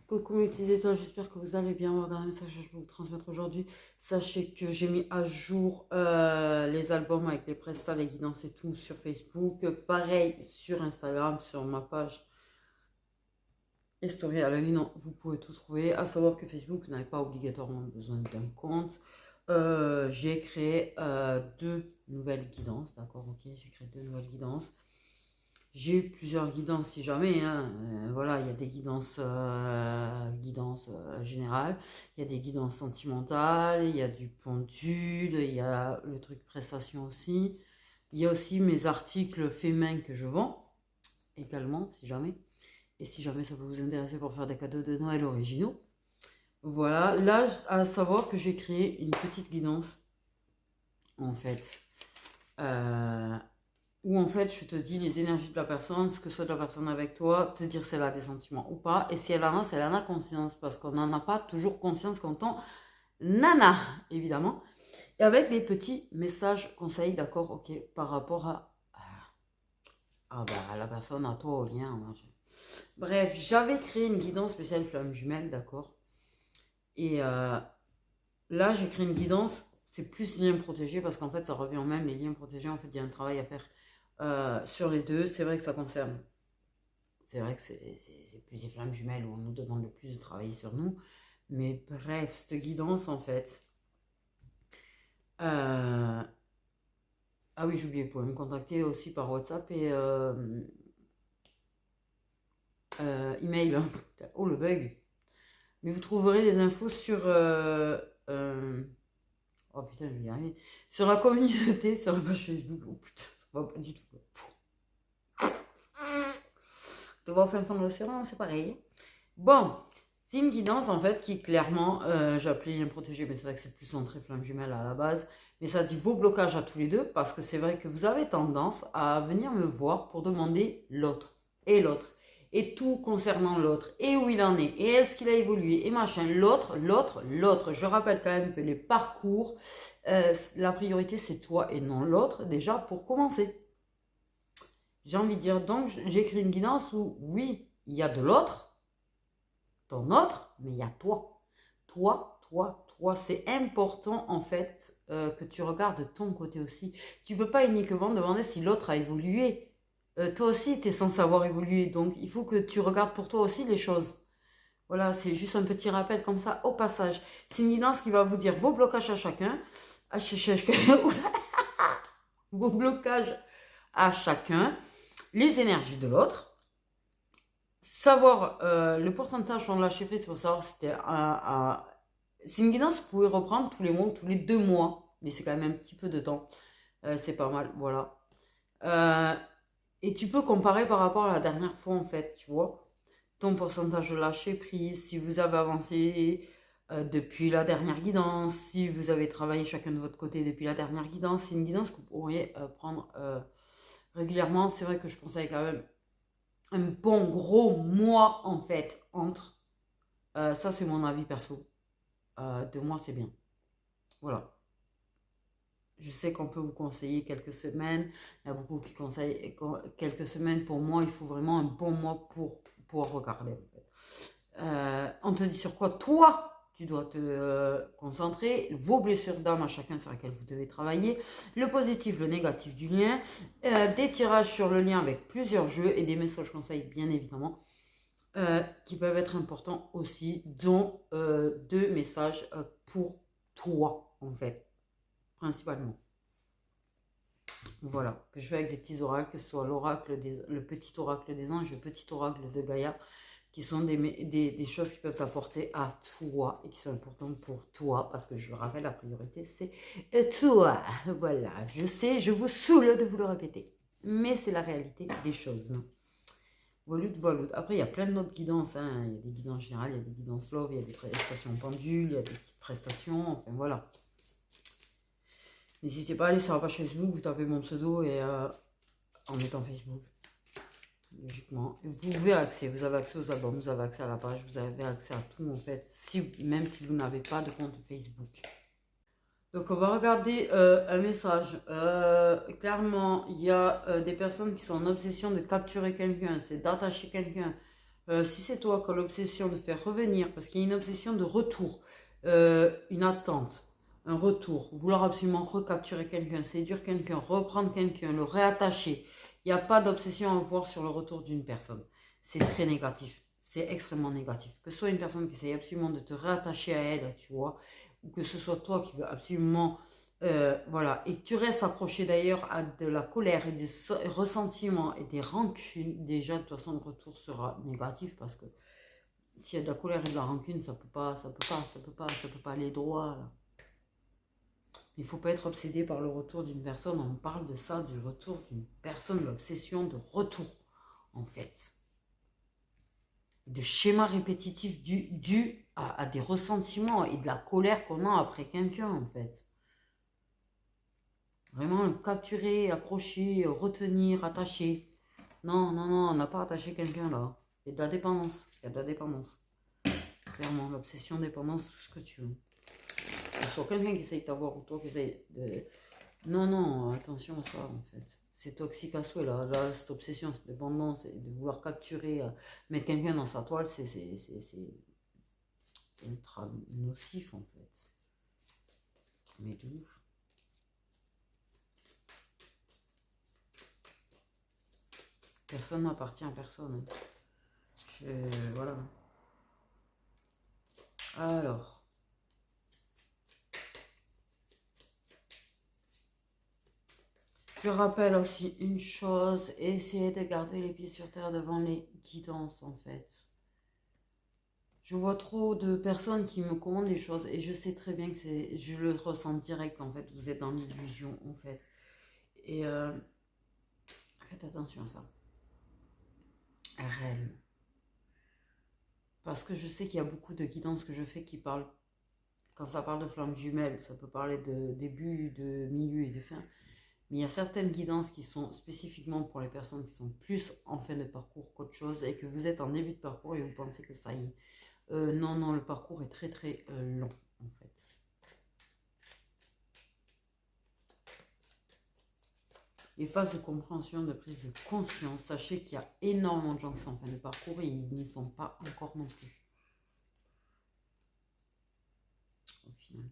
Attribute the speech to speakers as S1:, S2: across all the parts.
S1: Coucou mes petits étoiles, j'espère que vous allez bien. On va regarder un message que je vais vous transmettre aujourd'hui. Sachez que j'ai mis à jour les albums avec les prestats, les guidances et tout sur Facebook. Pareil sur Instagram, sur ma page et story à la une, vous pouvez tout trouver. À savoir que Facebook, vous n'avez pas obligatoirement besoin d'un compte. J'ai créé deux nouvelles guidances, d'accord, ok, j'ai créé deux nouvelles guidances. J'ai eu plusieurs guidances si jamais, hein. Voilà, il y a des guidances générales, il y a des guidances sentimentales, il y a du pendule, il y a le truc prestation aussi. Il y a aussi mes articles faits main que je vends également, si jamais. Et si jamais ça peut vous intéresser pour faire des cadeaux de Noël originaux. Voilà, là, à savoir que j'ai créé une petite guidance, en fait. Euh, Où en fait je te dis les énergies de la personne, ce que soit de la personne avec toi, te dire si elle a des sentiments ou pas, et si elle en a, si elle en a conscience, parce qu'on n'en a pas toujours conscience quand on nana, évidemment, et avec des petits messages, conseils, d'accord, ok, par rapport à la personne, à toi, au lien, machin. Bref, j'avais créé une guidance spéciale flamme jumelle, d'accord, et là j'ai créé une guidance, c'est plus lien protégé, parce qu'en fait ça revient au même, les liens protégés, en fait il y a un travail à faire sur les deux. C'est vrai que ça concerne. C'est vrai que c'est plus des flammes jumelles où on nous demande le plus de travailler sur nous. Mais bref, cette guidance en fait. euh, Ah oui, j'ai oublié, vous pouvez me contacter aussi par WhatsApp et email. Oh le bug. Mais vous trouverez les infos sur. Oh putain, je vais y arriver. Sur la communauté, sur la page Facebook. Oh putain, ça va pas du tout. Tu vois, au fin fond de l'océan, c'est pareil. Bon, c'est une guidance en fait qui clairement, j'ai appelé lien protégé, mais c'est vrai que c'est plus centré flamme jumelle à la base. Mais ça dit vos blocages à tous les deux parce que c'est vrai que vous avez tendance à venir me voir pour demander l'autre et l'autre et tout concernant l'autre et où il en est et est-ce qu'il a évolué et machin. L'autre. Je rappelle quand même que les parcours, la priorité c'est toi et non l'autre déjà pour commencer. J'ai envie de dire donc j'ai écrit une guidance où oui, il y a de l'autre ton autre, mais il y a toi. Toi. C'est important en fait que tu regardes de ton côté aussi. Tu ne peux pas uniquement demander si l'autre a évolué. Toi aussi, tu es censé avoir évolué. Donc, il faut que tu regardes pour toi aussi les choses. Voilà, c'est juste un petit rappel comme ça au passage. C'est une guidance qui va vous dire vos blocages à chacun. Vos blocages à chacun. Les énergies de l'autre. Savoir le pourcentage on lâché prise pour savoir si c'était c'est une guidance que vous pouvez reprendre tous les mois ou tous les 2 mois. Mais c'est quand même un petit peu de temps. C'est pas mal, voilà. Euh, et tu peux comparer par rapport à la dernière fois, en fait, tu vois. Ton pourcentage de lâcher prise, si vous avez avancé depuis la dernière guidance, si vous avez travaillé chacun de votre côté depuis la dernière guidance. C'est une guidance que vous pourriez prendre régulièrement. C'est vrai que je conseille quand même un bon gros mois, en fait, entre. Ça, c'est mon avis perso. 2 mois, c'est bien. Voilà. Je sais qu'on peut vous conseiller quelques semaines. Il y a beaucoup qui conseillent quelques semaines. Pour moi, il faut vraiment un bon mois pour pouvoir regarder. En fait. On te dit sur quoi toi tu dois te concentrer, vos blessures d'âme à chacun sur lesquelles vous devez travailler, le positif, le négatif du lien, des tirages sur le lien avec plusieurs jeux et des messages conseils bien évidemment qui peuvent être importants aussi, dont 2 messages pour toi en fait, principalement. Voilà, que je fais avec des petits oracles, que ce soit le petit oracle des anges, le petit oracle de Gaïa, qui sont des choses qui peuvent t'apporter à toi et qui sont importantes pour toi, parce que je le rappelle, la priorité c'est toi. Voilà, je sais, je vous saoule de vous le répéter, mais c'est la réalité des choses. Voilà. Après, il y a plein d'autres guidances, hein. Il y a des guidances générales, il y a des guidances love, il y a des prestations pendules, il y a des petites prestations, enfin voilà. N'hésitez pas à aller sur la page Facebook, vous tapez mon pseudo et en mettant Facebook, logiquement. Et vous pouvez accéder, vous avez accès aux albums, vous avez accès à la page, vous avez accès à tout en fait, même si vous n'avez pas de compte Facebook. Donc on va regarder un message. Clairement, il y a des personnes qui sont en obsession de capturer quelqu'un, c'est d'attacher quelqu'un. Si c'est toi qui as l'obsession de faire revenir, parce qu'il y a une obsession de retour, une attente, un retour, vouloir absolument recapturer quelqu'un, séduire quelqu'un, reprendre quelqu'un, le réattacher. Il n'y a pas d'obsession à avoir sur le retour d'une personne. C'est très négatif. C'est extrêmement négatif. Que ce soit une personne qui essaye absolument de te réattacher à elle, tu vois, ou que ce soit toi qui veux absolument voilà, et que tu restes accroché d'ailleurs à de la colère et des ressentiments et des rancunes, déjà de toute façon le retour sera négatif parce que s'il y a de la colère et de la rancune, ça peut pas aller droit là. Il faut pas être obsédé par le retour d'une personne, on parle de ça, du retour d'une personne, l'obsession de retour en fait. De schémas répétitifs dû à des ressentiments et de la colère qu'on a après quelqu'un en fait. Vraiment capturer, accrocher, retenir, attacher. Non, non, non, on n'a pas attaché quelqu'un là. Il y a de la dépendance. Il y a de la dépendance. Clairement, l'obsession, dépendance, tout ce que tu veux. Que ce soit quelqu'un qui essaye de t'avoir ou toi qui essaye de... Non, non, attention à ça en fait. C'est toxique à souhait là. Là, cette obsession, cette dépendance, et de vouloir capturer, mettre quelqu'un dans sa toile, c'est ultra nocif en fait. Mais de ouf. Personne n'appartient à personne. Voilà. Alors. Je rappelle aussi une chose, essayez de garder les pieds sur terre devant les guidances en fait. Je vois trop de personnes qui me commandent des choses et je sais très bien que je le ressens direct en fait, vous êtes dans l'illusion en fait. Et faites attention à ça. RL. Parce que je sais qu'il y a beaucoup de guidances que je fais qui parlent, quand ça parle de flammes jumelles, ça peut parler de début, de milieu et de fin. Mais il y a certaines guidances qui sont spécifiquement pour les personnes qui sont plus en fin de parcours qu'autre chose et que vous êtes en début de parcours et vous pensez que ça y est. Non, non, le parcours est très très long en fait. Les phases de compréhension, de prise de conscience, sachez qu'il y a énormément de gens qui sont en fin de parcours et ils n'y sont pas encore non plus. Au final.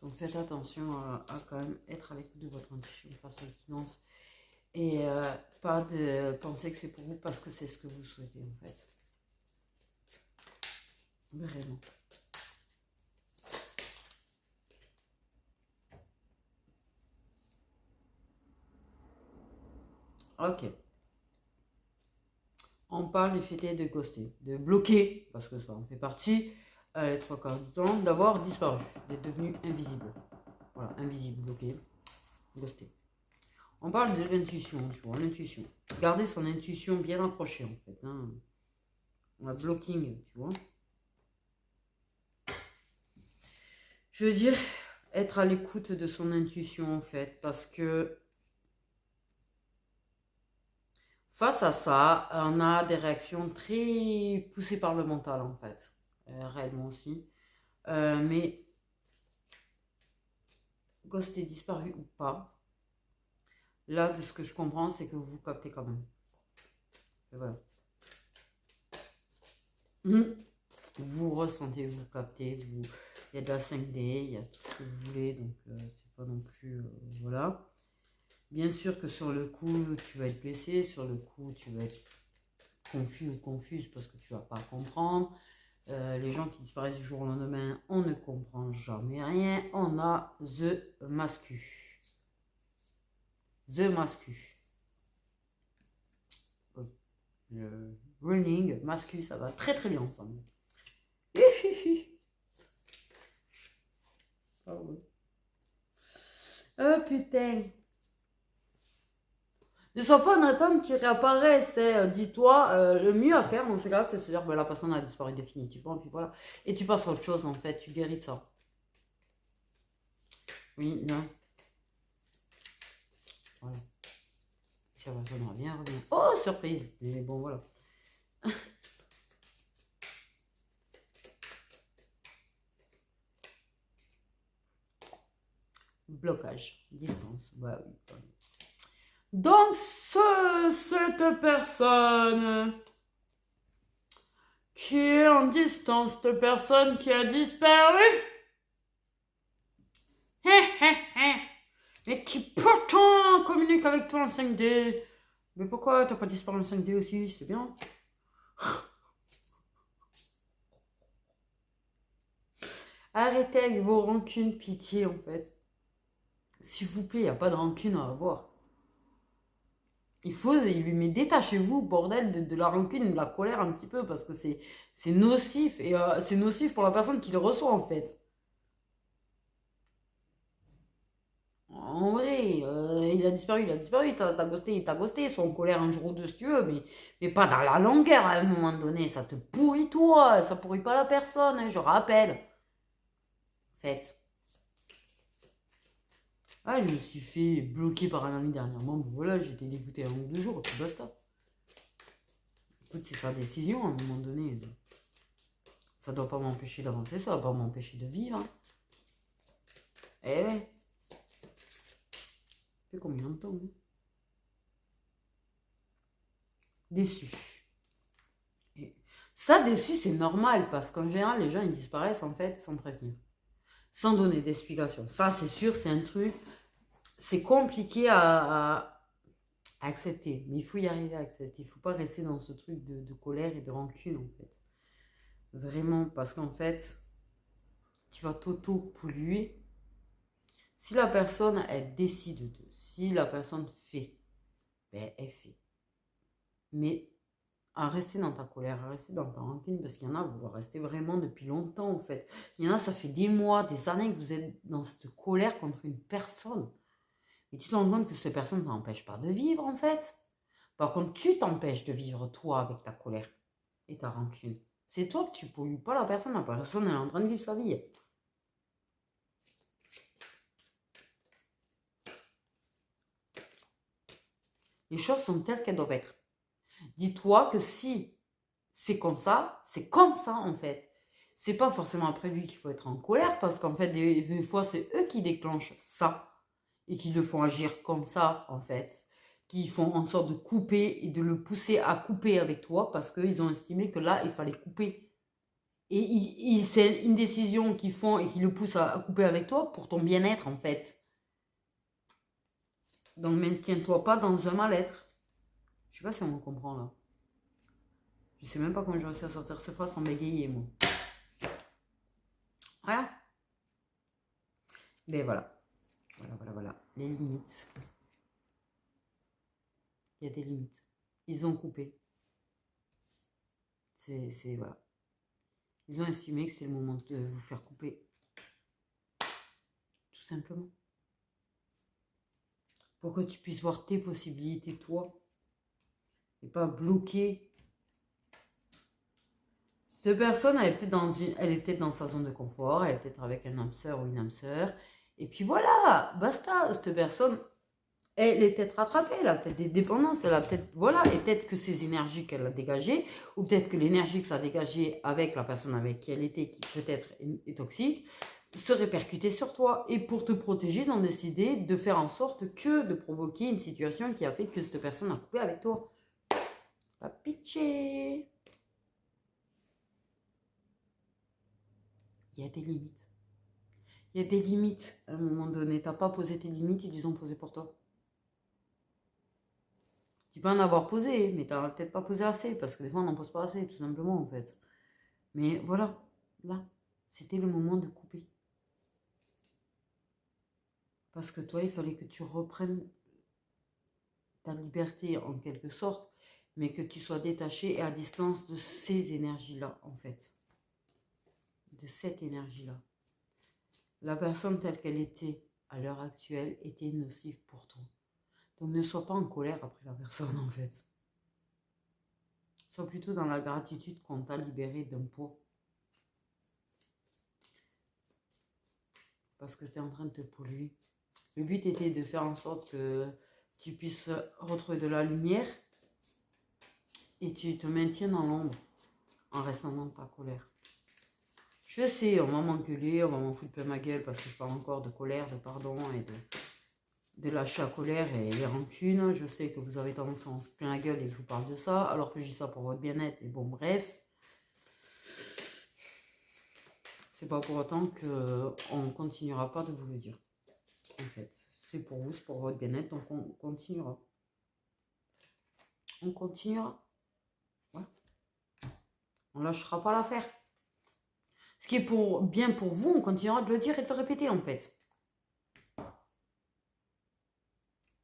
S1: Donc faites attention à quand même être à l'écoute de votre intuition face aux guidances. Et pas de penser que c'est pour vous parce que c'est ce que vous souhaitez en fait. Vraiment. Ok. On parle des fêtés de ghoster, de bloquer, parce que ça en fait partie, les trois quarts du temps, d'avoir disparu, d'être devenu invisible. Voilà, invisible, bloqué, ghosté. On parle de l'intuition, tu vois, l'intuition. Garder son intuition bien accrochée, en fait. Hein. On a blocking, tu vois. Je veux dire, être à l'écoute de son intuition, en fait, parce que face à ça, on a des réactions très poussées par le mental, en fait. Réellement aussi. Mais ghosté, disparu ou pas, là, de ce que je comprends, c'est que vous vous captez quand même. Et voilà. Vous ressentez, vous captez, il y a de la 5D, il y a tout ce que vous voulez, donc c'est pas non plus... voilà. Bien sûr que sur le coup, tu vas être blessé, sur le coup, tu vas être confus ou confuse parce que tu vas pas comprendre. Les gens qui disparaissent du jour au lendemain, on ne comprend jamais rien. On a The Mascu. The Mascu. Oui. Le running, Mascu, ça va très très bien ensemble. Oh putain. Ne sois pas en attente qu'il réapparaisse. Dis-toi, le mieux à faire dans ces cas-là, c'est de se dire, ben, la personne a disparu définitivement, puis voilà. Et tu passes à autre chose, en fait. Tu guéris de ça. Oui, non. Voilà. Si la personne revient. Oh, surprise. Mais bon, voilà. Blocage. Distance. Ouais, oui. Donc, cette personne qui est en distance, cette personne qui a disparu, mais qui pourtant communique avec toi en 5D. Mais pourquoi t'as pas disparu en 5D aussi? C'est bien. Arrêtez avec vos rancunes, pitié en fait. S'il vous plaît, il n'y a pas de rancune à avoir. Mais détachez-vous, bordel, de la rancune, de la colère un petit peu, parce que c'est nocif, et c'est nocif pour la personne qui le reçoit en fait. En vrai, il a disparu, t'as ghosté, il t'a ghosté, soit en colère un jour ou deux si tu veux, mais pas dans la longueur à un moment donné, ça te pourrit toi, ça pourrit pas la personne, hein, je rappelle. En fait. Ah, je me suis fait bloquer par un ami dernièrement, mais voilà, j'étais dégoûté un ou deux jours, et puis basta. Écoute, c'est sa décision à un moment donné. Ça doit pas m'empêcher d'avancer, ça doit pas m'empêcher de vivre. Hein. Eh ouais. Ça fait combien de temps hein. Déçu. Et ça, déçu, c'est normal, parce qu'en général, les gens, ils disparaissent en fait sans prévenir. Sans donner d'explication. Ça, c'est sûr, c'est un truc. C'est compliqué à accepter. Mais il faut y arriver à accepter. Il ne faut pas rester dans ce truc de colère et de rancune, en fait. Vraiment, parce qu'en fait, tu vas t'auto-polluer. Si la personne, elle décide de, si la personne fait, ben, elle fait. Mais à rester dans ta colère, à rester dans ta rancune, parce qu'il y en a, vous restez vraiment depuis longtemps, en fait. Il y en a, ça fait des mois, des années que vous êtes dans cette colère contre une personne. Et tu te rends compte que cette personne ne t'empêche pas de vivre, en fait. Par contre, tu t'empêches de vivre, toi, avec ta colère et ta rancune. C'est toi que tu pollues, pas la personne. La personne, elle est en train de vivre sa vie. Les choses sont telles qu'elles doivent être. Dis-toi que si c'est comme ça, en fait. C'est pas forcément après lui qu'il faut être en colère, parce qu'en fait, des fois, c'est eux qui déclenchent ça et qui le font agir comme ça, en fait. Qui font en sorte de couper et de le pousser à couper avec toi parce qu'ils ont estimé que là, il fallait couper. Et c'est une décision qu'ils font et qui le poussent à couper avec toi pour ton bien-être, en fait. Donc, maintiens-toi pas dans un mal-être. Je sais pas si on me comprend là. Je sais même pas comment j'ai réussi à sortir ce phrase sans bégayer, moi. Voilà. Mais voilà. Voilà. Les limites. Il y a des limites. Ils ont coupé. Voilà. Ils ont estimé que c'est le moment de vous faire couper. Tout simplement. Pour que tu puisses voir tes possibilités, toi. Et pas bloquer. Cette personne, elle est peut-être dans sa zone de confort, elle est peut-être avec un âme sœur ou une âme sœur. Et puis voilà, basta. Cette personne, elle est peut-être rattrapée, elle a peut-être des dépendances, elle a peut-être, voilà, et peut-être que ces énergies qu'elle a dégagées, ou peut-être que l'énergie que ça a dégagée avec la personne avec qui elle était, qui peut-être est toxique, se répercutait sur toi. Et pour te protéger, ils ont décidé de faire en sorte que de provoquer une situation qui a fait que cette personne a coupé avec toi. Pas pitché. Il y a des limites. Il y a des limites à un moment donné. T'as pas posé tes limites, ils les ont posées pour toi. Tu peux en avoir posé, mais t'as peut-être pas posé assez, parce que des fois on n'en pose pas assez, tout simplement en fait. Mais voilà, là, c'était le moment de couper. Parce que toi, il fallait que tu reprennes ta liberté en quelque sorte, mais que tu sois détaché et à distance de ces énergies-là, en fait. De cette énergie-là. La personne telle qu'elle était à l'heure actuelle était nocive pour toi. Donc ne sois pas en colère après la personne, en fait. Sois plutôt dans la gratitude qu'on t'a libéré d'un poids. Parce que tu es en train de te polluer. Le but était de faire en sorte que tu puisses retrouver de la lumière et tu te maintiens dans l'ombre en restant dans ta colère. Je sais, on va m'engueuler, on va m'en foutre plein ma gueule parce que je parle encore de colère, de pardon et de... de lâcher la colère et les rancunes. Je sais que vous avez tendance à en foutre plein la gueule et que je vous parle de ça, alors que je dis ça pour votre bien-être. Et bon, bref. C'est pas pour autant qu'on ne continuera pas de vous le dire. En fait, c'est pour vous, c'est pour votre bien-être, donc on continuera. On continuera. Ouais. On lâchera pas l'affaire. Ce qui est bien pour vous, on continuera de le dire et de le répéter en fait.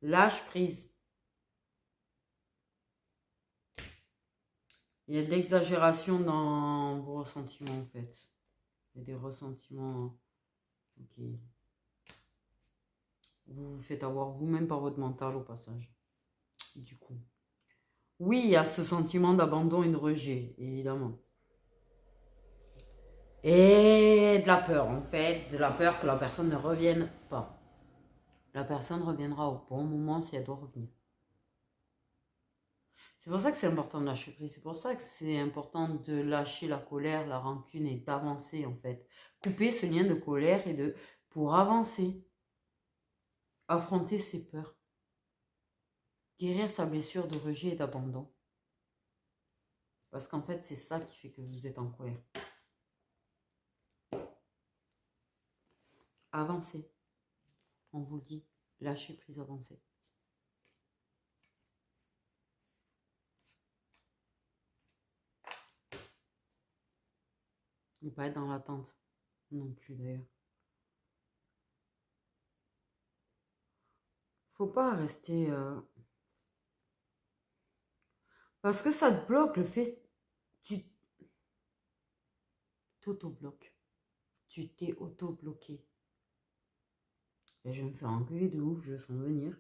S1: Lâche prise. Il y a de l'exagération dans vos ressentiments en fait. Il y a des ressentiments. Ok. Vous vous faites avoir vous-même par votre mental au passage. Du coup. Oui, il y a ce sentiment d'abandon et de rejet, évidemment. Et de la peur, en fait. De la peur que la personne ne revienne pas. La personne reviendra au bon moment si elle doit revenir. C'est pour ça que c'est important de lâcher prise. C'est pour ça que c'est important de lâcher la colère, la rancune et d'avancer, en fait. Couper ce lien de colère pour avancer. Affronter ses peurs. Guérir sa blessure de rejet et d'abandon. Parce qu'en fait, c'est ça qui fait que vous êtes en colère. Avancez. On vous le dit. Lâchez prise, avancez. Ne pas être dans l'attente. Non plus d'ailleurs. Faut pas rester... Parce que ça te bloque le fait... Tu t'auto-bloques. Tu t'es auto-bloqué. Et je vais me faire engueuler de ouf, je sens venir.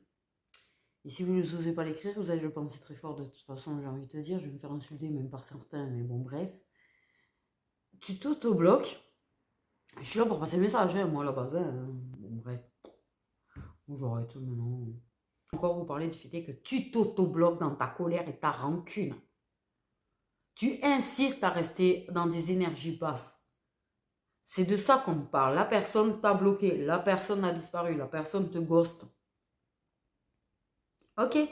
S1: Et si vous ne osez pas l'écrire, vous allez le penser très fort de toute façon, j'ai envie de te dire. Je vais me faire insulter même par certains, mais bon, bref. Tu t'auto-bloques. Je suis là pour passer le message, hein, moi, à la base. Hein. Bon, bref. Bon, j'arrête maintenant. Encore vous parler du fait que tu t'auto-bloques dans ta colère et ta rancune. Tu insistes à rester dans des énergies basses. C'est de ça qu'on parle. La personne t'a bloqué, la personne a disparu, la personne te ghost. Ok. Mais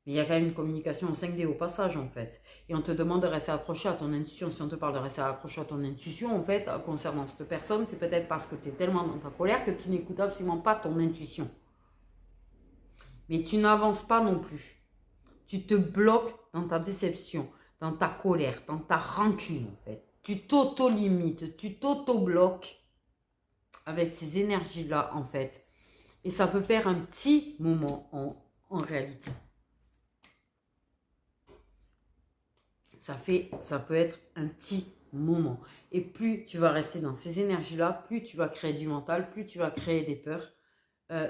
S1: il y a quand même une communication en 5D au passage, en fait. Et on te demande de rester accroché à ton intuition. Si on te parle de rester accroché à ton intuition, en fait, concernant cette personne, c'est peut-être parce que tu es tellement dans ta colère que tu n'écoutes absolument pas ton intuition. Mais tu n'avances pas non plus. Tu te bloques dans ta déception, dans ta colère, dans ta rancune, en fait. Tu t'auto-limites, tu t'auto-bloques avec ces énergies-là, en fait. Et ça peut faire un petit moment en réalité. Ça peut être un petit moment. Et plus tu vas rester dans ces énergies-là, plus tu vas créer du mental, plus tu vas créer des peurs,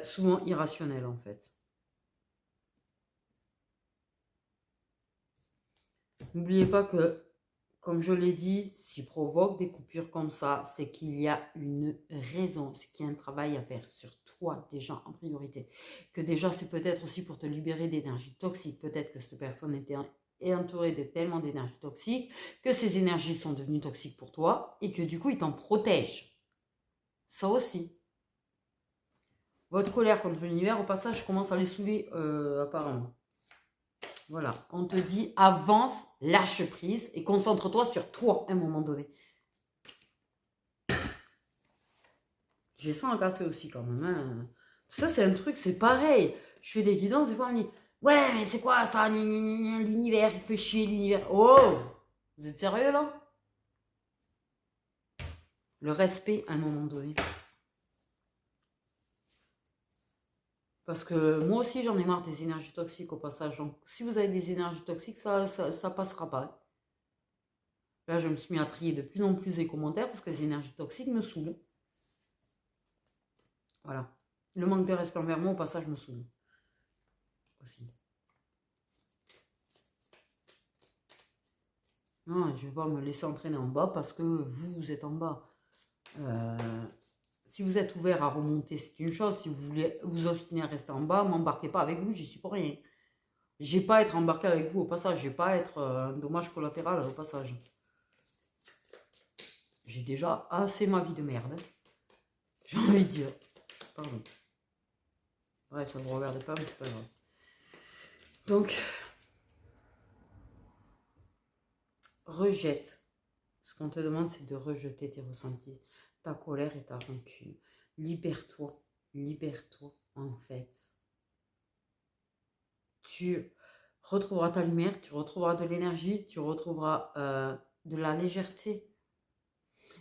S1: souvent irrationnelles, en fait. N'oubliez pas que, comme je l'ai dit, s'il provoque des coupures comme ça, c'est qu'il y a une raison, c'est qu'il y a un travail à faire sur toi déjà en priorité. Que déjà, c'est peut-être aussi pour te libérer d'énergie toxique. Peut-être que cette personne est entourée de tellement d'énergie toxique que ces énergies sont devenues toxiques pour toi et que du coup, il t'en protège. Ça aussi. Votre colère contre l'univers, au passage, commence à les saouler apparemment. Voilà, on te dit avance, lâche prise et concentre-toi sur toi à un moment donné. J'ai ça à casser aussi quand même. Hein. Ça, c'est un truc, c'est pareil. Je fais des guidances, des fois on me dit ouais, mais c'est quoi ça? L'univers, il fait chier l'univers. Oh, vous êtes sérieux là? Le respect à un moment donné. Parce que moi aussi, j'en ai marre des énergies toxiques au passage. Donc, si vous avez des énergies toxiques, ça passera pas. Là, je me suis mis à trier de plus en plus les commentaires parce que les énergies toxiques me saoulent. Voilà. Le manque de respect envers moi, au passage, me saoule. Aussi. Non, je ne vais pas me laisser entraîner en bas parce que vous êtes en bas. Si vous êtes ouvert à remonter, c'est une chose. Si vous voulez vous obstiner à rester en bas, m'embarquez pas avec vous, j'y suis pour rien. J'ai pas à être embarqué avec vous au passage. J'ai pas à être un dommage collatéral au passage. J'ai déjà assez ma vie de merde. J'ai envie de dire. Pardon. Ouais, tu ne me regardes pas, mais c'est pas grave. Donc, rejette. Ce qu'on te demande, c'est de rejeter tes ressentis, ta colère et ta rancune. Libère-toi. Libère-toi, en fait. Tu retrouveras ta lumière, tu retrouveras de l'énergie, tu retrouveras de la légèreté.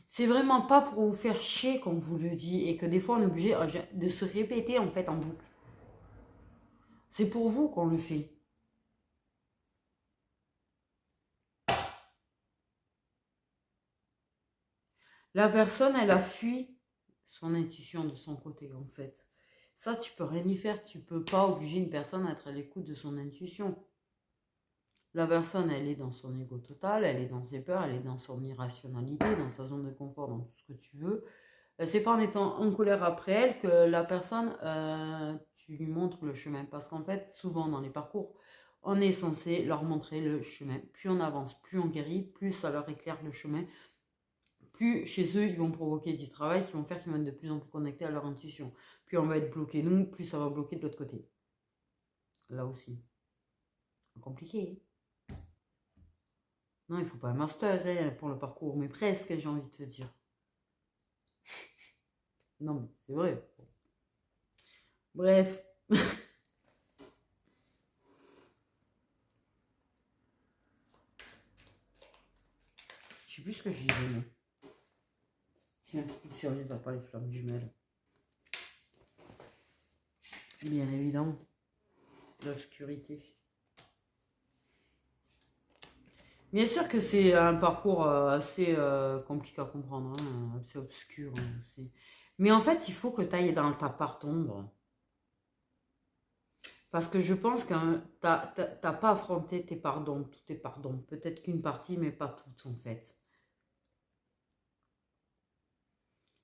S1: C'est vraiment pas pour vous faire chier, comme vous le dit, et que des fois on est obligé de se répéter en fait en boucle. C'est pour vous qu'on le fait. La personne, elle a fui son intuition de son côté, en fait. Ça, tu peux rien y faire. Tu peux pas obliger une personne à être à l'écoute de son intuition. La personne, elle est dans son ego total, elle est dans ses peurs, elle est dans son irrationalité, dans sa zone de confort, dans tout ce que tu veux. C'est pas en étant en colère après elle que la personne, tu lui montres le chemin. Parce qu'en fait, souvent dans les parcours, on est censé leur montrer le chemin. Plus on avance, plus on guérit, plus ça leur éclaire le chemin. Plus chez eux, ils vont provoquer du travail qui vont faire qu'ils vont être de plus en plus connectés à leur intuition. Plus on va être bloqué nous, plus ça va bloquer de l'autre côté. Là aussi. Compliqué. Non, il faut pas un master hein, pour le parcours, mais presque, j'ai envie de te dire. Non, mais c'est vrai. Bref. Je sais plus ce que je disais, moi. Tiens, si on les a pas, les flammes jumelles. Bien évidemment. L'obscurité. Bien sûr que c'est un parcours assez compliqué à comprendre, hein, assez obscur hein, aussi. Mais en fait, il faut que tu ailles dans ta part d'ombre. Parce que je pense que t'as pas affronté tes parts d'ombre, toutes tes parts d'ombre. Peut-être qu'une partie, mais pas toutes en fait.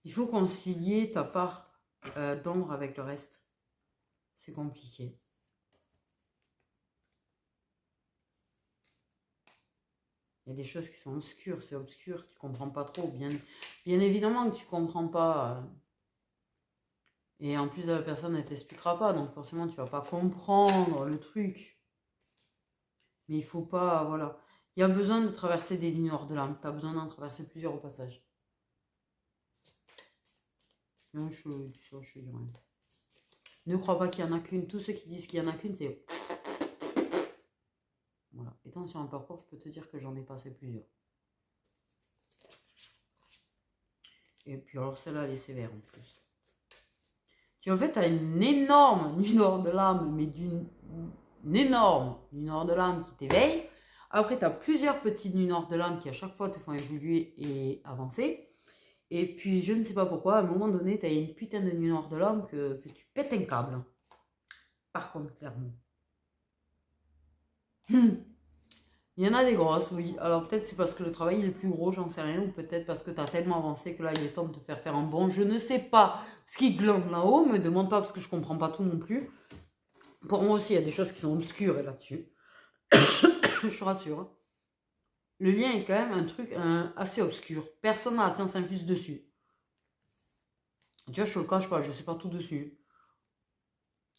S1: Il faut concilier ta part d'ombre avec le reste. C'est compliqué. Il y a des choses qui sont obscures, c'est obscur, tu comprends pas trop. Bien évidemment que tu comprends pas. Et en plus, la personne ne t'expliquera pas, donc forcément, tu vas pas comprendre le truc. Mais il faut pas, voilà. Il y a besoin de traverser des lignes hors de l'âme. Tu as besoin d'en traverser plusieurs au passage. Non, je dis rien. Ne crois pas qu'il y en a qu'une. Tous ceux qui disent qu'il y en a qu'une, c'est... Voilà. Étant sur un parcours, je peux te dire que j'en ai passé plusieurs. Et puis alors celle-là, elle est sévère en plus. Tu en fait, as une énorme nuit noire de l'âme, mais d'une énorme nuit noire de l'âme qui t'éveille. Après, tu as plusieurs petites nuits noires de l'âme qui à chaque fois te font évoluer et avancer. Et puis, je ne sais pas pourquoi, à un moment donné, tu as une putain de nuit noire de l'âme que tu pètes un câble. Par contre, clairement. Il y en a des grosses, oui. Alors peut-être c'est parce que le travail est le plus gros, j'en sais rien. Ou peut-être parce que tu as tellement avancé que là, il est temps de te faire un bond. Je ne sais pas ce qui glande là-haut. Me demande pas parce que je comprends pas tout non plus. Pour moi aussi, il y a des choses qui sont obscures là-dessus. Je te rassure. Hein. Le lien est quand même un truc assez obscur. Personne n'a la science infuse dessus. Tu vois, je te le cache pas, je sais pas tout dessus.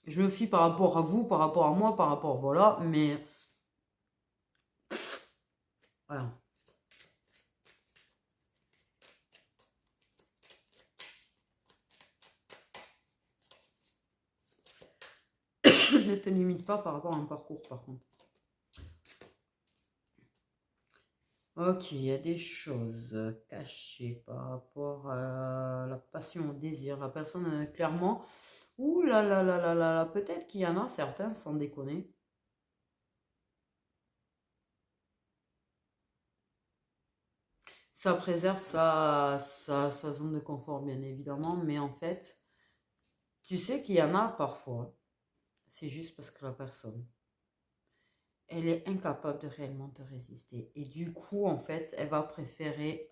S1: Je me fie par rapport à vous, par rapport à moi, par rapport, voilà, mais... Voilà. Ne te limite pas par rapport à un parcours, par contre. Ok, il y a des choses cachées par rapport à la passion, au désir. La personne, clairement... Ouh là là là là là là, peut-être qu'il y en a certains, sans déconner. Ça préserve sa zone de confort, bien évidemment, mais en fait, tu sais qu'il y en a parfois, c'est juste parce que la personne, elle est incapable de réellement te résister. Et du coup, en fait, elle va préférer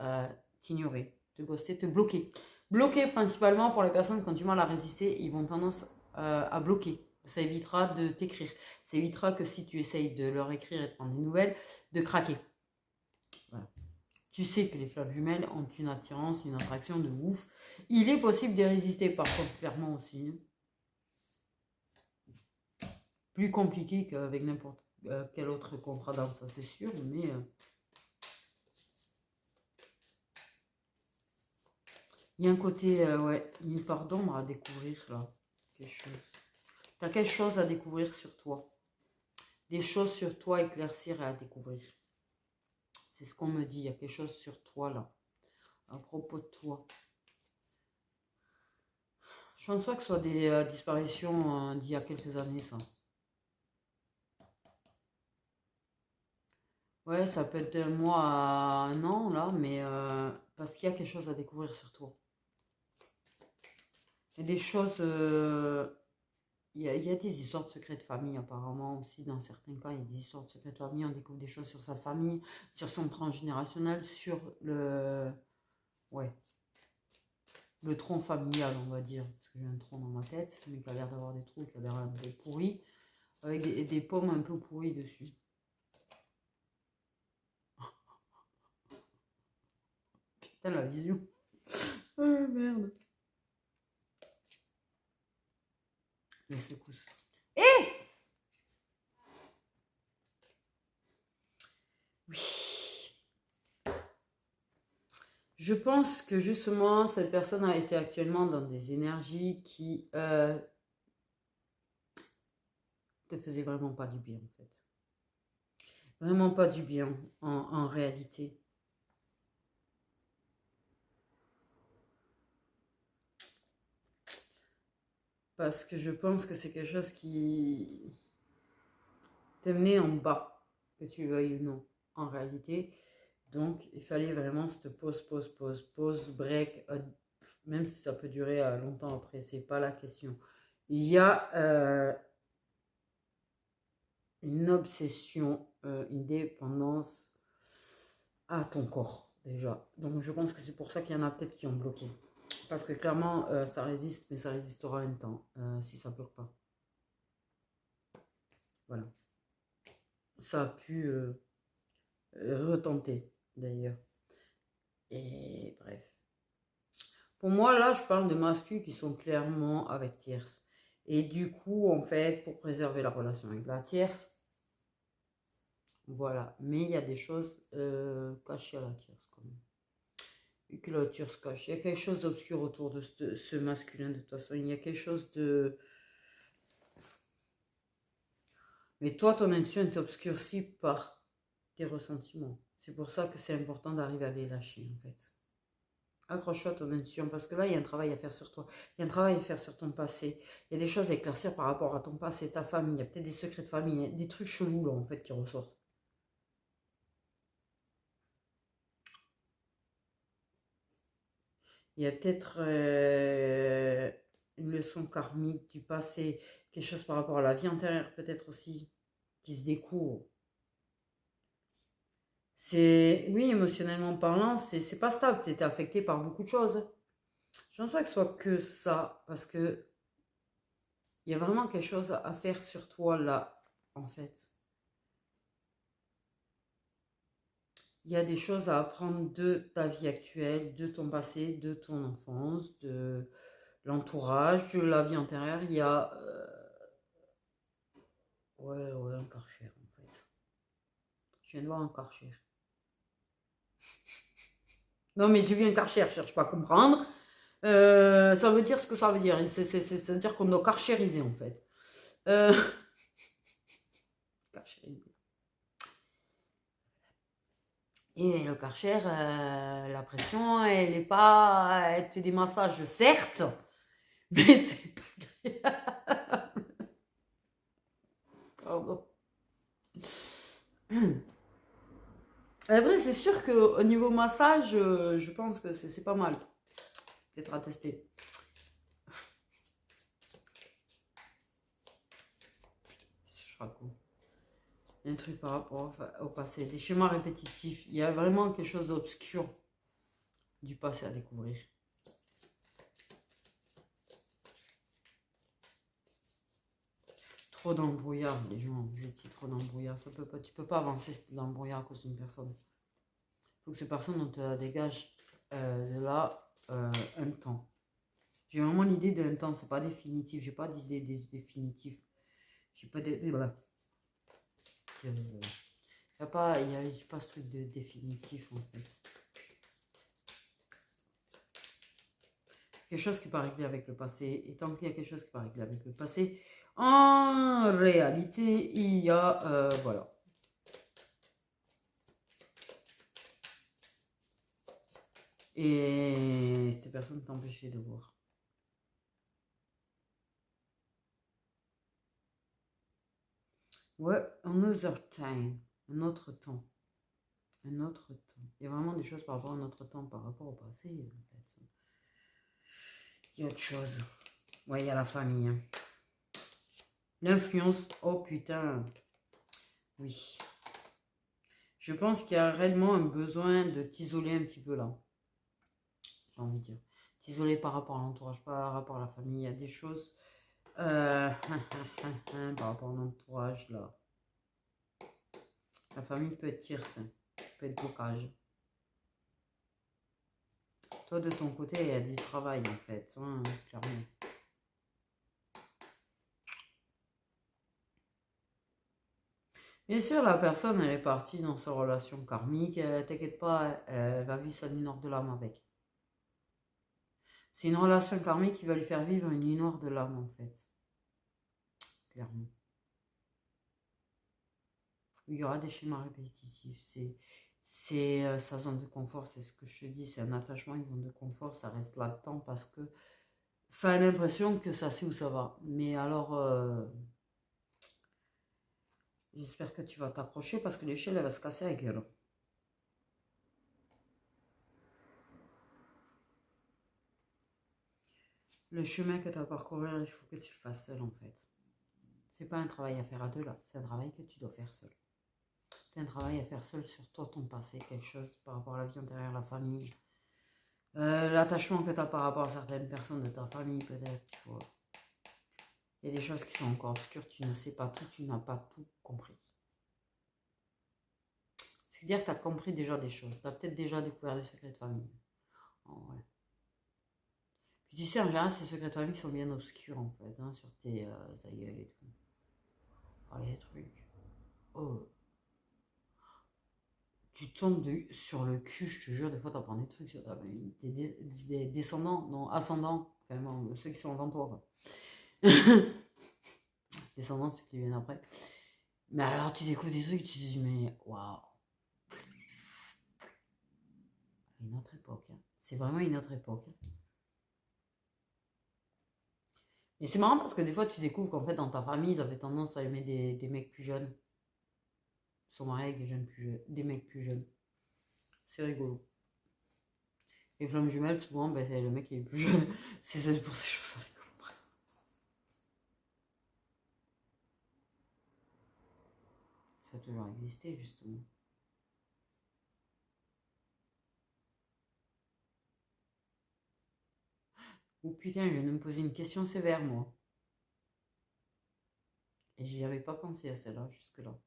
S1: t'ignorer, te ghoster, te bloquer. Bloquer principalement pour les personnes qui ont du mal à résister, ils vont tendance à bloquer. Ça évitera de t'écrire. Ça évitera que si tu essayes de leur écrire et de prendre des nouvelles, de craquer. Voilà. Tu sais que les flammes jumelles ont une attirance, une attraction de ouf. Il est possible de résister par contre, clairement aussi. plus compliqué qu'avec n'importe quel autre contrat d'âme, ça c'est sûr, mais il y a un côté, ouais, une part d'ombre à découvrir là, quelque chose. Tu as quelque chose à découvrir sur toi, des choses sur toi à éclaircir et à découvrir. C'est ce qu'on me dit, il y a quelque chose sur toi là, à propos de toi. Je pense pas que ce soit des disparitions d'il y a quelques années, ça. Ouais, ça peut être d'un mois à un an, là, mais parce qu'il y a quelque chose à découvrir sur toi. Il y a des choses... il y a des histoires de secrets de famille, apparemment, aussi, dans certains cas. Il y a des histoires de secrets de famille, on découvre des choses sur sa famille, sur son transgénérationnel, sur le... Ouais, le tronc familial, on va dire. Parce que j'ai un tronc dans ma tête, mais qui a l'air d'avoir des trous, qui a l'air un peu pourri, avec des pommes un peu pourries dessus. Putain, la vision. Oh, merde. Les secousses. Oui. Je pense que justement, cette personne a été actuellement dans des énergies qui te faisaient vraiment pas du bien, en fait. Vraiment pas du bien, en réalité. Parce que je pense que c'est quelque chose qui te menait en bas, que tu le veuilles ou non, en réalité. Donc, il fallait vraiment cette pause, break, même si ça peut durer longtemps après, c'est pas la question. Il y a une obsession, une dépendance à ton corps, déjà. Donc, je pense que c'est pour ça qu'il y en a peut-être qui ont bloqué. Parce que clairement, ça résiste, mais ça résistera un temps, si ça ne bloque pas. Voilà. Ça a pu retenter, d'ailleurs. Et bref. Pour moi, là, je parle de masculins qui sont clairement avec tierce. Et du coup, en fait, pour préserver la relation avec la tierce, voilà. Mais il y a des choses cachées à la tierce, quand même. Et que la tierce cache. Il y a quelque chose d'obscur autour de ce masculin, de toute façon. Il y a quelque chose de... Mais toi, ton intuition est obscurcie par tes ressentiments. C'est pour ça que c'est important d'arriver à les lâcher, en fait. Accroche-toi à ton intuition, parce que là, il y a un travail à faire sur toi. Il y a un travail à faire sur ton passé. Il y a des choses à éclaircir par rapport à ton passé, ta famille. Il y a peut-être des secrets de famille, il y a des trucs chelous, là, en fait, qui ressortent. Il y a peut-être une leçon karmique du passé, quelque chose par rapport à la vie antérieure, peut-être aussi, qui se découvre. C'est, oui, émotionnellement parlant, c'est pas stable. Tu es affecté par beaucoup de choses. Je ne pense pas que ce soit que ça, parce que il y a vraiment quelque chose à faire sur toi là, en fait. Il y a des choses à apprendre de ta vie actuelle, de ton passé, de ton enfance, de l'entourage, de la vie antérieure. Il y a... ouais, un karcher, en fait. Je viens de voir un karcher. Non, mais j'ai vu un karcher, je cherche pas à comprendre. Ça veut dire ce que ça veut dire. Ça veut dire qu'on doit karcheriser, en fait. Euh... Karcheriser. Et le karcher, la pression, elle n'est pas... Elle te fait des massages, certes, mais c'est pas agréable. Pardon. Après, c'est sûr qu'au niveau massage, je pense que c'est pas mal. Peut-être à tester. Je raconte. Il y a un truc par rapport au passé. Des schémas répétitifs. Il y a vraiment quelque chose d'obscur du passé à découvrir. Trop dans le brouillard, les gens. Vous étiez trop dans le brouillard. Ça peut pas, tu peux pas avancer si tu es dans le brouillard à cause d'une personne. Il faut que ces personnes, on te la dégage de là un temps. J'ai vraiment l'idée d'un temps. C'est pas définitif. J'ai pas d'idée définitive. J'ai pas de... Voilà. Il n'y a pas ce truc de définitif, en fait. Quelque chose qui n'est pas réglé avec le passé. Et tant qu'il y a quelque chose qui n'est pas réglé avec le passé, en réalité, il y a... voilà. Et cette personne t'empêchait de voir. Ouais, another time. Un autre temps. Un autre temps. Il y a vraiment des choses par rapport à notre temps, par rapport au passé, en fait. Il y a autre chose. Ouais, il y a la famille. Hein. L'influence. Oh putain. Oui. Je pense qu'il y a réellement un besoin de t'isoler un petit peu là. J'ai envie de dire. T'isoler par rapport à l'entourage, par rapport à la famille. Il y a des choses par rapport à l'entourage là. La famille peut être tierce, peut être blocage. Toi de ton côté, il y a du travail en fait, hein, clairement. Bien sûr, la personne, elle est partie dans sa relation karmique. T'inquiète pas, elle va vivre sa nuit noire de l'âme avec. C'est une relation karmique qui va lui faire vivre une nuit noire de l'âme, en fait. Clairement. Il y aura des schémas répétitifs. C'est sa zone de confort, c'est ce que je te dis. C'est un attachement, une zone de confort. Ça reste là-dedans parce que ça a l'impression que ça sait où ça va. Mais alors, j'espère que tu vas t'accrocher parce que l'échelle, elle va se casser la gueule. Le chemin que tu as parcouru, il faut que tu le fasses seul en fait. C'est pas un travail à faire à deux là, c'est un travail que tu dois faire seul. C'est un travail à faire seul sur toi, ton passé, quelque chose par rapport à la vie antérieure, la famille. L'attachement que tu as par rapport à certaines personnes de ta famille peut-être, tu vois. Il y a des choses qui sont encore obscures, tu ne sais pas tout, tu n'as pas tout compris. C'est-à-dire que tu as compris déjà des choses, tu as peut-être déjà découvert des secrets de famille. Oh, ouais. Puis tu sais, en général, ces secrets de famille sont bien obscurs en fait, hein, sur tes aïeuls et tout. Oh, les trucs. Oh. Tu tombes sur le cul, je te jure, des fois t'apprends des trucs sur ta famille. Des descendants, non, ascendants, vraiment, ceux qui sont avant toi. Quoi. Descendants, ceux qui viennent après. Mais alors tu découvres des trucs, tu te dis, mais waouh, une autre époque. Hein. C'est vraiment une autre époque. Hein. Et c'est marrant parce que des fois tu découvres qu'en fait dans ta famille, ils avaient tendance à aimer des mecs plus jeunes. Ils sont mariés avec des, jeunes plus jeunes, des mecs plus jeunes. C'est rigolo. Les flammes jumelles, souvent, ben, c'est le mec qui est plus jeune. C'est pour ces choses, ça rigolo. Bref. Ça a toujours existé, justement. Oh putain, je viens de me poser une question sévère, moi. Et j'y avais pas pensé à celle-là, jusque-là.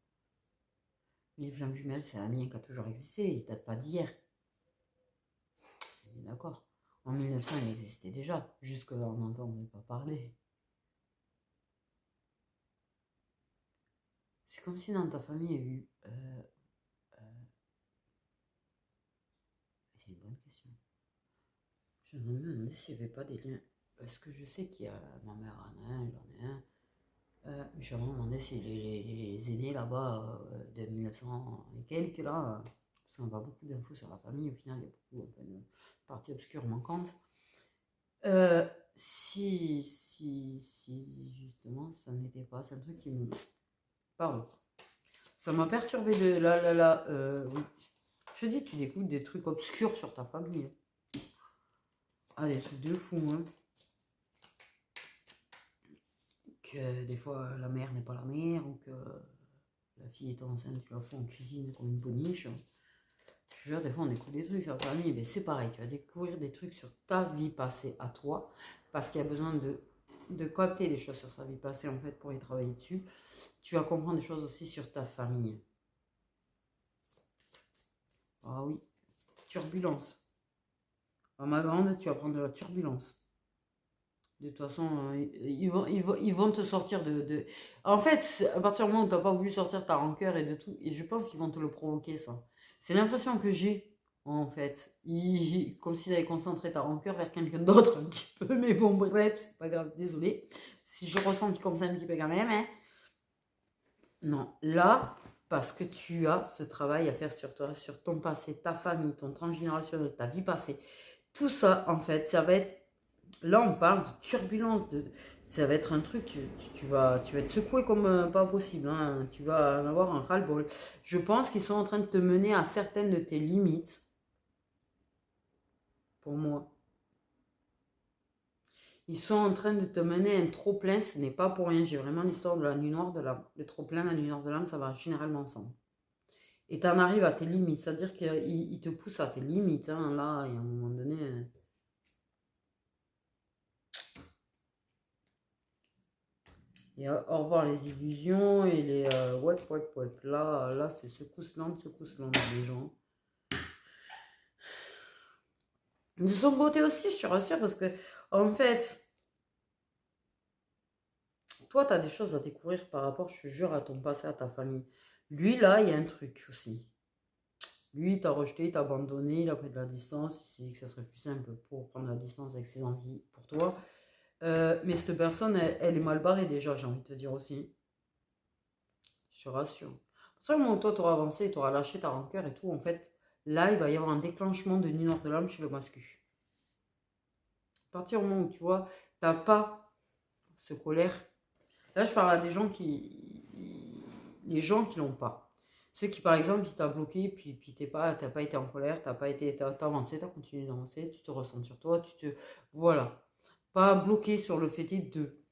S1: Mais les flammes jumelles, c'est un lien qui a toujours existé, il date pas d'hier. D'accord. En 1900, il existait déjà. Jusque-là, on n'entendait pas parler. C'est comme si dans ta famille, il y a eu... c'est une bonne question. Je me demandais s'il n'y avait pas des liens. Parce que je sais qu'il y a... Ma mère en a un, j'en ai un. Mais je me demandais si les aînés là-bas de 1900 et quelques là, parce qu'on n'a pas beaucoup d'infos sur la famille, au final il y a beaucoup de parties obscures manquantes. Si justement ça n'était pas, c'est un truc qui me... Pardon. Ça m'a perturbé de là, oui. Je dis, tu découvres des trucs obscurs sur ta famille. Ah, des trucs de fou, hein. Que des fois la mère n'est pas la mère, ou que la fille est enceinte, tu la fous en cuisine comme une poniche. Je veux dire, des fois on découvre des trucs sur ta famille, mais c'est pareil, tu vas découvrir des trucs sur ta vie passée à toi, parce qu'il y a besoin de capter des choses sur sa vie passée en fait pour y travailler dessus. Tu vas comprendre des choses aussi sur ta famille. Ah oui, turbulence. À ma grande, tu vas prendre de la turbulence. De toute façon, ils vont te sortir de... En fait, à partir du moment où tu n'as pas voulu sortir ta rancœur et de tout, et je pense qu'ils vont te le provoquer, ça. C'est l'impression que j'ai, en fait. Comme s'ils avaient concentré ta rancœur vers quelqu'un d'autre, un petit peu, mais bon, bref, c'est pas grave, désolé. Si je ressens comme ça un petit peu quand même, hein. Non, là, parce que tu as ce travail à faire sur toi, sur ton passé, ta famille, ton transgénérationnel, ta vie passée. Tout ça, en fait, ça va être... Là, on parle de turbulence, ça va être un truc, tu vas être secoué comme pas possible, hein. Tu vas en avoir un ras-le-bol. Je pense qu'ils sont en train de te mener à certaines de tes limites, pour moi. Ils sont en train de te mener un trop-plein, ce n'est pas pour rien. J'ai vraiment l'histoire de la nuit noire de l'âme. Le trop-plein, la nuit noire de l'âme, ça va généralement ensemble. Et tu en arrives à tes limites, c'est-à-dire qu'il te pousse à tes limites, hein, là, et à un moment donné... Et au revoir les illusions et les ouais, ouais, ouais. Là c'est secousse-lande, les gens. De son côté aussi, je te rassure, parce que, en fait, toi, tu as des choses à découvrir par rapport, je te jure, à ton passé, à ta famille. Lui, là, il y a un truc aussi. Lui, il t'a rejeté, il t'a abandonné, il a pris de la distance, il s'est dit que ça serait plus simple pour prendre la distance avec ses envies pour toi. Mais cette personne, elle est mal barrée déjà, j'ai envie de te dire aussi. Je te rassure. Pour ça, toi, tu auras avancé, tu auras lâché ta rancœur et tout, en fait, là, il va y avoir un déclenchement de nuit noire de l'âme chez le mascu. À partir du moment où tu vois, tu n'as pas ce colère. Là, je parle à des gens qui. Les gens qui l'ont pas. Ceux qui, par exemple, qui t'a bloqué, puis t'as pas été en colère, t'as avancé, t'as continué d'avancer, tu te ressens sur toi, voilà. Pas bloqué sur le fait de.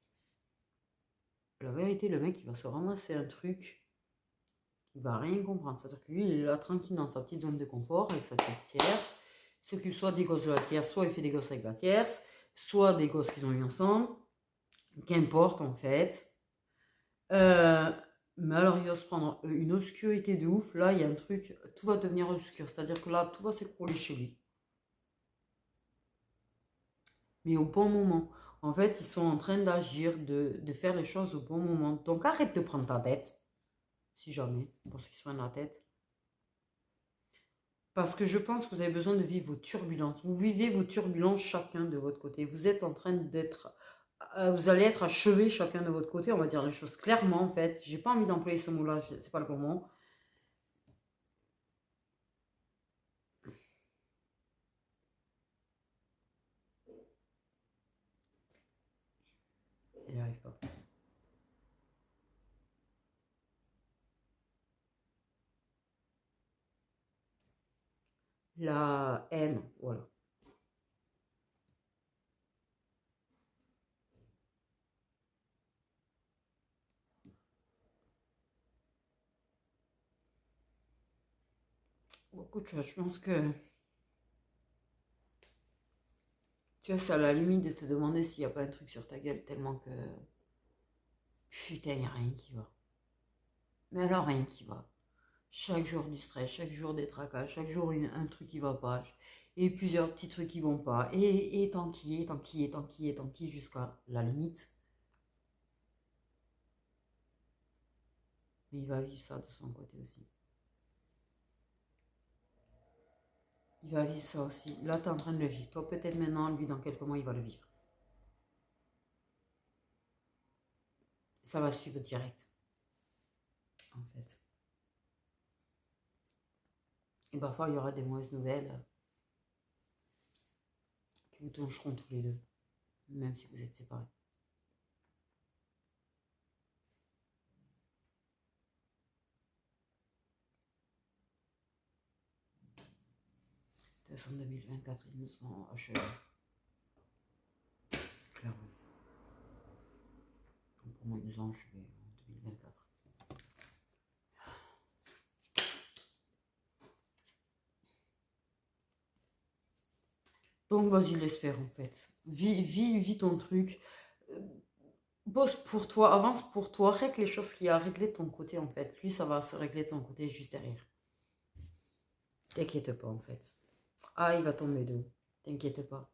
S1: La vérité, le mec, il va se ramasser un truc. Il va rien comprendre. C'est-à-dire que lui, il est là tranquille dans sa petite zone de confort avec sa petite tierce. Il s'occupe soit des gosses de la tierce, soit il fait des gosses avec la tierce, soit des gosses qu'ils ont eu ensemble. Qu'importe en fait. Euh, mais alors il va se prendre une obscurité de ouf. Là, il y a un truc, tout va devenir obscur. C'est-à-dire que là, tout va s'écrouler chez lui. Mais au bon moment. En fait, ils sont en train d'agir, de faire les choses au bon moment. Donc arrête de prendre ta tête, si jamais, pour ceux qui se prennent la tête. Parce que je pense que vous avez besoin de vivre vos turbulences. Vous vivez vos turbulences chacun de votre côté. Vous êtes en train d'être... Vous allez être achevés chacun de votre côté. On va dire les choses clairement, en fait. J'ai pas envie d'employer ce mot-là. C'est pas le moment. Il n'y arrive pas. La haine, voilà. Beaucoup de choses. Je pense que tu vois, c'est à la limite de te demander s'il n'y a pas un truc sur ta gueule tellement que... Putain, il n'y a rien qui va. Mais alors, rien qui va. Chaque jour du stress, chaque jour des tracas, chaque jour un truc qui va pas. Et plusieurs petits trucs qui vont pas. Et tant qui est, tant qui est, tant qui est, tant qui jusqu'à la limite. Mais il va vivre ça de son côté aussi. Il va vivre ça aussi. Là, tu es en train de le vivre. Toi, peut-être maintenant, lui, dans quelques mois, il va le vivre. Ça va suivre direct, en fait. Et parfois, il y aura des mauvaises nouvelles qui vous toucheront tous les deux, même si vous êtes séparés. De toute façon, 2024, ils nous sont achevés. Clairement. Pour moi, ils nous ont achevés en 2024. Donc, vas-y, laisse faire, en fait. Vis ton truc. Bosse pour toi, avance pour toi, règle les choses qu'il y a à régler de ton côté, en fait. Lui, ça va se régler de son côté juste derrière. T'inquiète pas, en fait. Ah, il va tomber de haut. T'inquiète pas.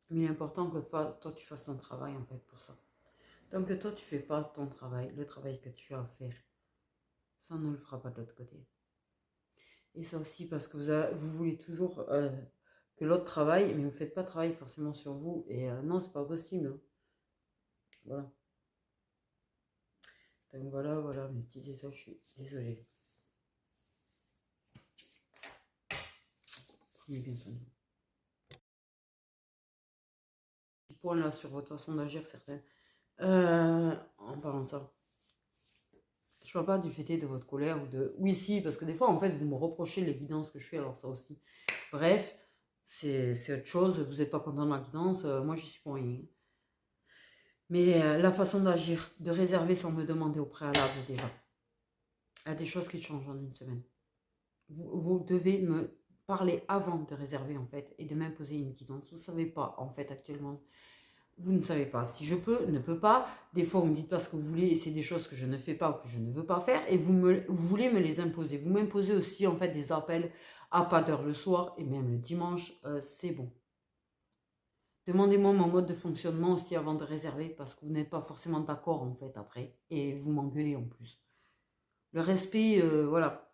S1: Mais il est important que toi, tu fasses ton travail, en fait, pour ça. Tant que toi, tu fais pas ton travail, le travail que tu as à faire, ça ne le fera pas de l'autre côté. Et ça aussi parce que vous voulez toujours que l'autre travaille, mais vous ne faites pas travail forcément sur vous. Et non, c'est pas possible, hein. Voilà. Donc voilà, mes petits étoiles, je suis désolée. Prenez bien soin de vous. Petit point là sur votre façon d'agir, certaines. En parlant de ça, je parle pas du fait de votre colère ou de. Oui, si, parce que des fois, en fait, vous me reprochez les guidances que je fais, alors ça aussi. Bref, c'est autre chose. Vous n'êtes pas content de la guidance, moi, j'y suis pour rien. Mais la façon d'agir, de réserver sans me demander au préalable déjà. Il y a des choses qui changent en une semaine. Vous devez me parler avant de réserver en fait et de m'imposer une guidance. Vous ne savez pas en fait actuellement. Vous ne savez pas. Si je peux, ne peux pas. Des fois, vous me dites pas ce que vous voulez et c'est des choses que je ne fais pas ou que je ne veux pas faire et vous voulez me les imposer. Vous m'imposez aussi en fait des appels à pas d'heure le soir et même le dimanche. C'est bon. Demandez-moi mon mode de fonctionnement aussi avant de réserver parce que vous n'êtes pas forcément d'accord en fait après et vous m'engueulez en plus. Le respect, voilà.